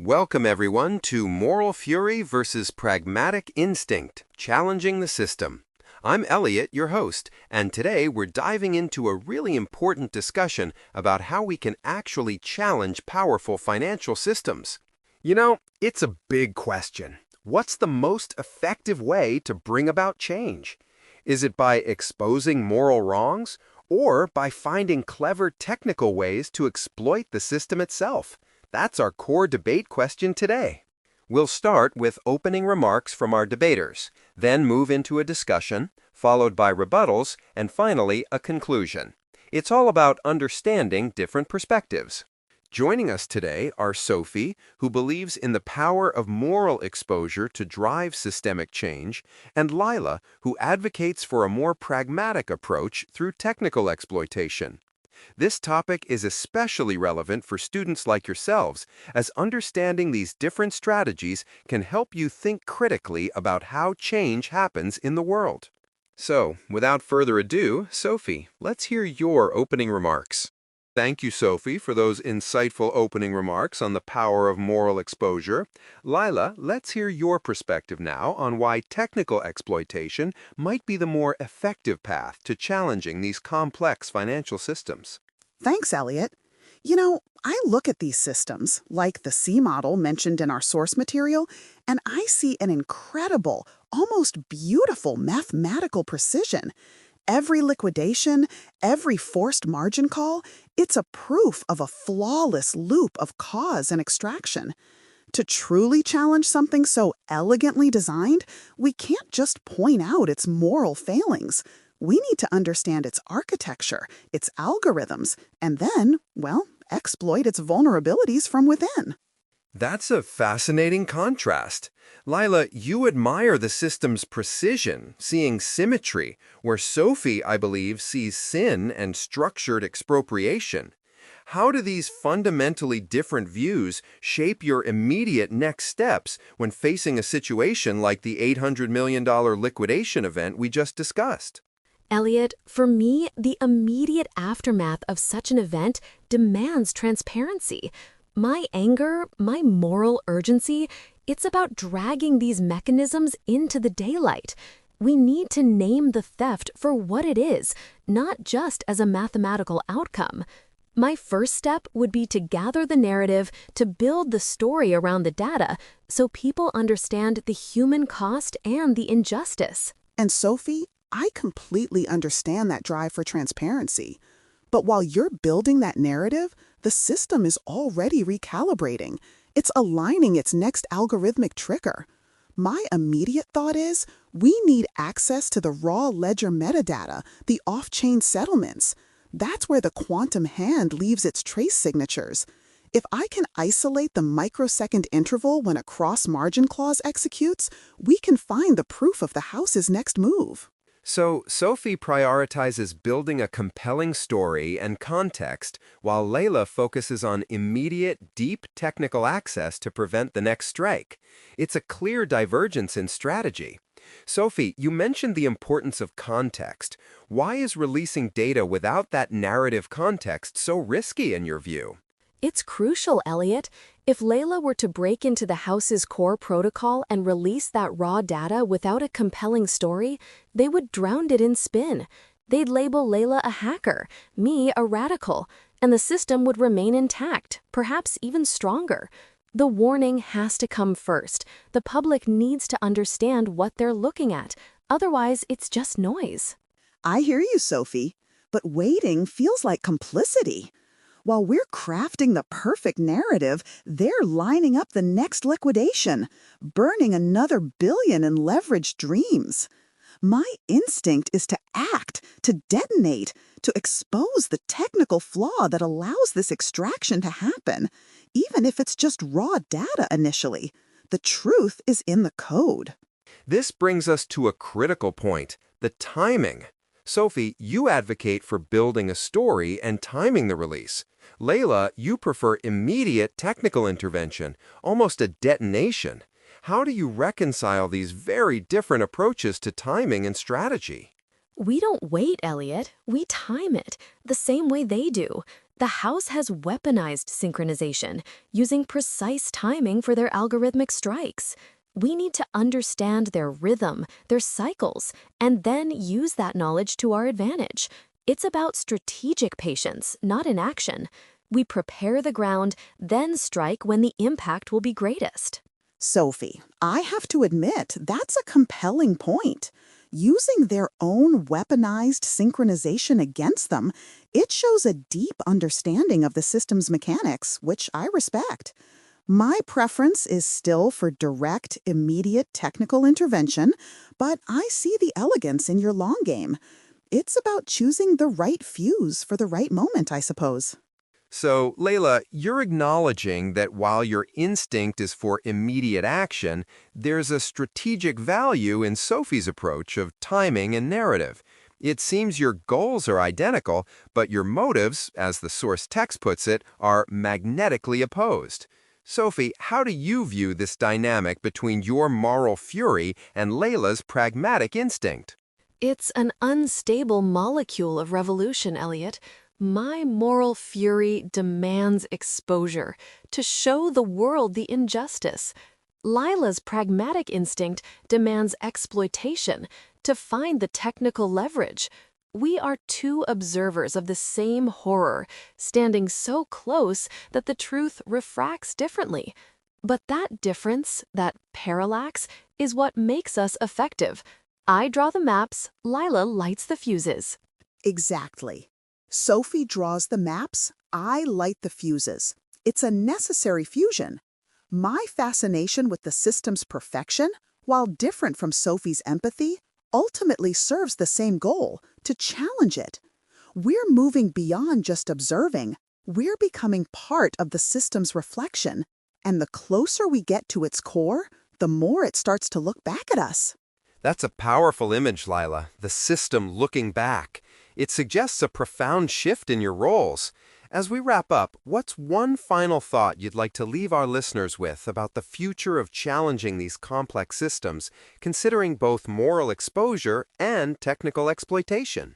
Welcome, everyone, to Moral Fury versus Pragmatic Instinct, Challenging the System. I'm Elliot, your host, and today we're diving into a really important discussion about how we can actually challenge powerful financial systems. It's a big question. What's the most effective way to bring about change? Is it by exposing moral wrongs, or by finding clever technical ways to exploit the system itself? That's our core debate question today. We'll start with opening remarks from our debaters, then move into a discussion, followed by rebuttals, and finally a conclusion. It's all about understanding different perspectives. Joining us today are Sophie, who believes in the power of moral exposure to drive systemic change, and Lila, who advocates for a more pragmatic approach through technical exploitation. This topic is especially relevant for students like yourselves, as understanding these different strategies can help you think critically about how change happens in the world. So, without further ado, Sophie, let's hear your opening remarks. Thank you, Sophie, for those insightful opening remarks on the power of moral exposure. Lila, let's hear your perspective now on why technical exploitation might be the more effective path to challenging these complex financial systems. Thanks, Elliot. I look at these systems, like the C model mentioned in our source material, and I see an incredible, almost beautiful mathematical precision. Every liquidation, every forced margin call, it's a proof of a flawless loop of cause and extraction. To truly challenge something so elegantly designed, we can't just point out its moral failings. We need to understand its architecture, its algorithms, and then, exploit its vulnerabilities from within. That's a fascinating contrast. Lila, you admire the system's precision, seeing symmetry, where Sophie, I believe, sees sin and structured expropriation. How do these fundamentally different views shape your immediate next steps when facing a situation like the $800 million liquidation event we just discussed? Elliot, for me, the immediate aftermath of such an event demands transparency. My anger, my moral urgency, it's about dragging these mechanisms into the daylight. We need to name the theft for what it is, not just as a mathematical outcome. My first step would be to gather the narrative, to build the story around the data, so people understand the human cost and the injustice. And Sophie, I completely understand that drive for transparency. But while you're building that narrative, the system is already recalibrating. It's aligning its next algorithmic trigger. My immediate thought is, we need access to the raw ledger metadata, the off-chain settlements. That's where the quantum hand leaves its trace signatures. If I can isolate the microsecond interval when a cross-margin clause executes, we can find the proof of the house's next move. So, Sophie prioritizes building a compelling story and context, while Layla focuses on immediate, deep technical access to prevent the next strike. It's a clear divergence in strategy. Sophie, you mentioned the importance of context. Why is releasing data without that narrative context so risky in your view? It's crucial, Elliot. If Layla were to break into the house's core protocol and release that raw data without a compelling story, they would drown it in spin. They'd label Layla a hacker, me a radical, and the system would remain intact, perhaps even stronger. The warning has to come first. The public needs to understand what they're looking at. Otherwise, it's just noise. I hear you, Sophie, but waiting feels like complicity. While we're crafting the perfect narrative, they're lining up the next liquidation, burning another billion in leveraged dreams. My instinct is to act, to detonate, to expose the technical flaw that allows this extraction to happen, even if it's just raw data initially. The truth is in the code. This brings us to a critical point, the timing. Sophie, you advocate for building a story and timing the release. Layla, you prefer immediate technical intervention, almost a detonation. How do you reconcile these very different approaches to timing and strategy? We don't wait, Elliot. We time it, the same way they do. The House has weaponized synchronization, using precise timing for their algorithmic strikes. We need to understand their rhythm, their cycles, and then use that knowledge to our advantage. It's about strategic patience, not inaction. We prepare the ground, then strike when the impact will be greatest. Sophie, I have to admit, that's a compelling point. Using their own weaponized synchronization against them, it shows a deep understanding of the system's mechanics, which I respect. My preference is still for direct, immediate technical intervention, but I see the elegance in your long game. It's about choosing the right fuse for the right moment, I suppose. So, Layla, you're acknowledging that while your instinct is for immediate action, there's a strategic value in Sophie's approach of timing and narrative. It seems your goals are identical, but your motives, as the source text puts it, are magnetically opposed. Sophie, how do you view this dynamic between your moral fury and Layla's pragmatic instinct? It's an unstable molecule of revolution, Elliot. My moral fury demands exposure to show the world the injustice. Lila's pragmatic instinct demands exploitation to find the technical leverage. We are two observers of the same horror, standing so close that the truth refracts differently. But that difference, that parallax, is what makes us effective. I draw the maps, Lila lights the fuses. Exactly. Sophie draws the maps, I light the fuses. It's a necessary fusion. My fascination with the system's perfection, while different from Sophie's empathy, ultimately serves the same goal, to challenge it. We're moving beyond just observing. We're becoming part of the system's reflection. And the closer we get to its core, the more it starts to look back at us. That's a powerful image, Lila, the system looking back. It suggests a profound shift in your roles. As we wrap up, what's one final thought you'd like to leave our listeners with about the future of challenging these complex systems, considering both moral exposure and technical exploitation?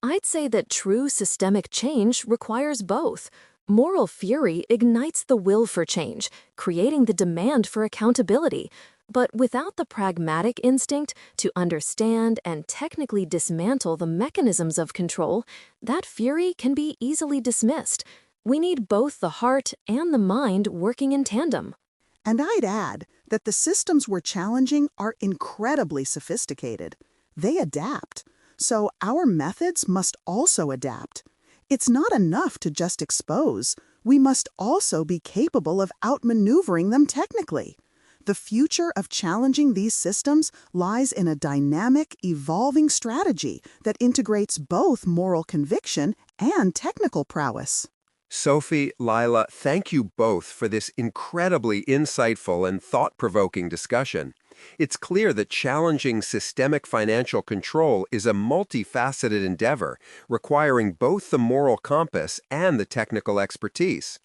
I'd say that true systemic change requires both. Moral fury ignites the will for change, creating the demand for accountability. But without the pragmatic instinct to understand and technically dismantle the mechanisms of control, that fury can be easily dismissed. We need both the heart and the mind working in tandem. And I'd add that the systems we're challenging are incredibly sophisticated. They adapt. So our methods must also adapt. It's not enough to just expose. We must also be capable of outmaneuvering them technically. The future of challenging these systems lies in a dynamic, evolving strategy that integrates both moral conviction and technical prowess. Sophie, Lila, thank you both for this incredibly insightful and thought-provoking discussion. It's clear that challenging systemic financial control is a multifaceted endeavor, requiring both the moral compass and the technical expertise.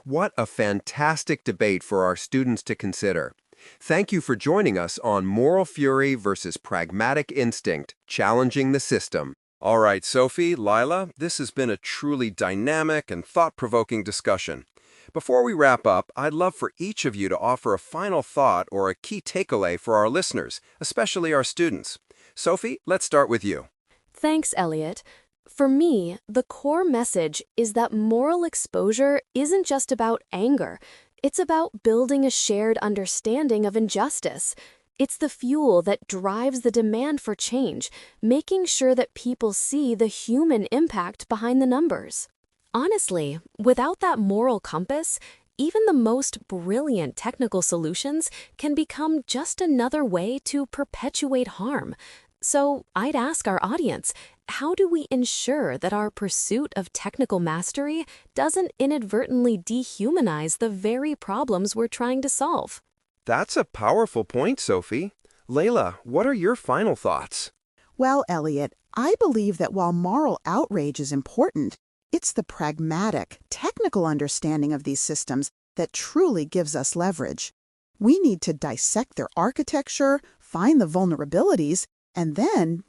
What a fantastic debate for our students to consider. Thank you for joining us on Moral Fury versus Pragmatic Instinct, Challenging the System. All right, Sophie, Lila, this has been a truly dynamic and thought-provoking discussion. Before we wrap up, I'd love for each of you to offer a final thought or a key takeaway for our listeners, especially our students. Sophie, let's start with you. Thanks, Elliot. For me, the core message is that moral exposure isn't just about anger. It's about building a shared understanding of injustice. It's the fuel that drives the demand for change, making sure that people see the human impact behind the numbers. Honestly, without that moral compass, even the most brilliant technical solutions can become just another way to perpetuate harm. So I'd ask our audience, how do we ensure that our pursuit of technical mastery doesn't inadvertently dehumanize the very problems we're trying to solve? That's a powerful point, Sophie. Layla, what are your final thoughts? Well, Elliot, I believe that while moral outrage is important, it's the pragmatic, technical understanding of these systems that truly gives us leverage. We need to dissect their architecture, find the vulnerabilities, and then,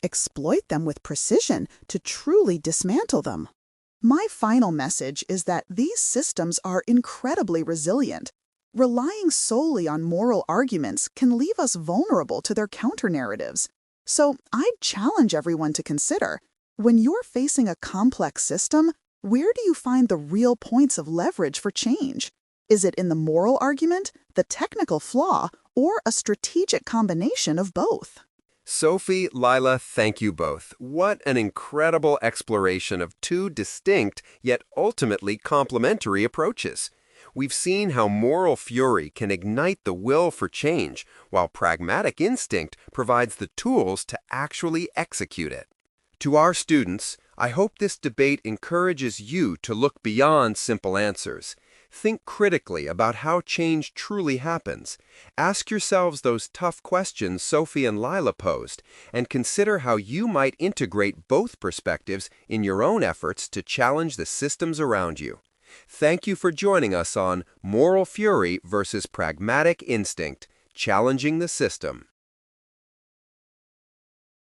exploit them with precision to truly dismantle them. My final message is that these systems are incredibly resilient. Relying solely on moral arguments can leave us vulnerable to their counter-narratives. So I'd challenge everyone to consider, when you're facing a complex system, where do you find the real points of leverage for change? Is it in the moral argument, the technical flaw, or a strategic combination of both? Sophie, Lila, thank you both. What an incredible exploration of two distinct yet ultimately complementary approaches. We've seen how moral fury can ignite the will for change, while pragmatic instinct provides the tools to actually execute it. To our students, I hope this debate encourages you to look beyond simple answers. Think critically about how change truly happens. Ask yourselves those tough questions Sophie and Lila posed, and consider how you might integrate both perspectives in your own efforts to challenge the systems around you. Thank you for joining us on Moral Fury versus Pragmatic Instinct, Challenging the System.